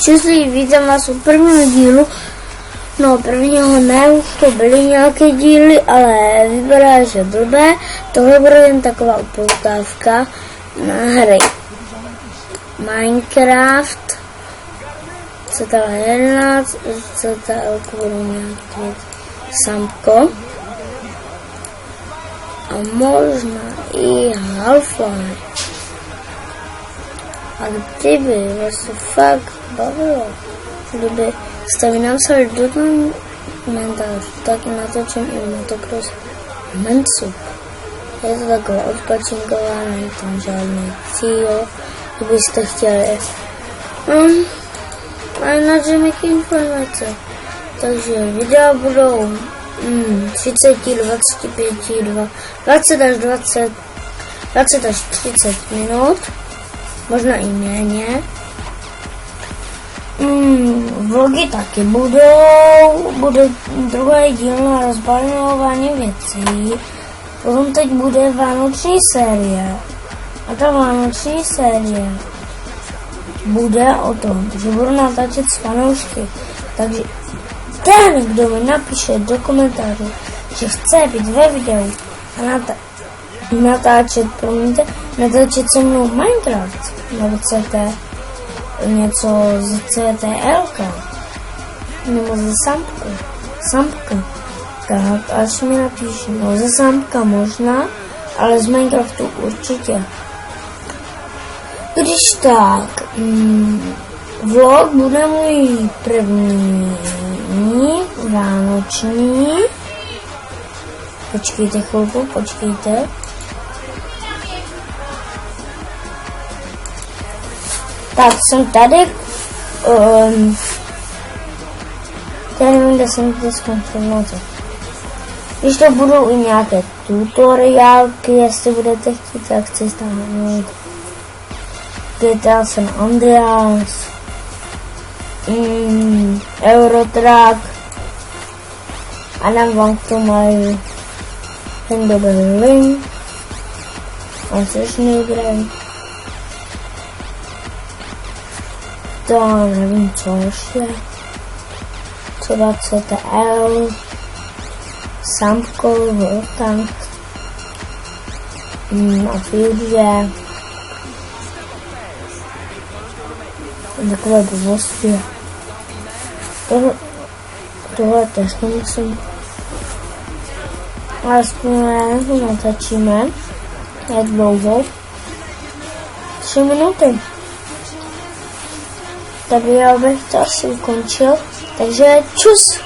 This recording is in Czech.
čuslí, vítám vás u prvního dílu. No, prvního ne, už to byly nějaké díly, ale vypadá, že blbé. Tohle bude jen taková upoutávka na hry Minecraft, CTL 11, CTL budu nějaký Sampko a možná i Half-Life. A kdyby vás to fakt bavilo, kdyby jste mi napsali do komentářů, tak natočím i motocross Mensu. Je to takové odpočinkové, není tam žádný cíl, kdybyste chtěli. A jinak nějaké informace. Takže videa budou 30, 25, 20 až 30 minut. Možná i méně. Vlogy taky budou. Bude druhý díl na rozbalování věcí. Potom teď bude vánoční série. A ta vánoční série bude o tom, že budu natáčet s fanoušky. Takže ten, kdo mi napíše do komentářů, že chce být ve videu a natáčet se mnou Minecraft nebo CT, něco z CTL nebo ze Sampka, tak až mi napíše, no ze Sampka možná, ale z Minecraftu určitě. Když tak, vlog bude můj první vánoční. Počkejte chvilku, počkejte. Tak jsem tady, nevím, kde jsem to skončil. Když to budou i nějaké tutoriálky, jestli budete chtít, tak chci stáhnout GTA San Andreas, Eurotrack a dám vám k tomu mají ten dobrý link a strašný dobrý. To nevím, co ještě. Třeba CTL, Sampko, Tank a Future. Takové blbosti. Tohle tež nemusím. Alespoň to natačíme. Jak dlouho? 3 minuty. Tak já bych to asi ukončil. Takže čus!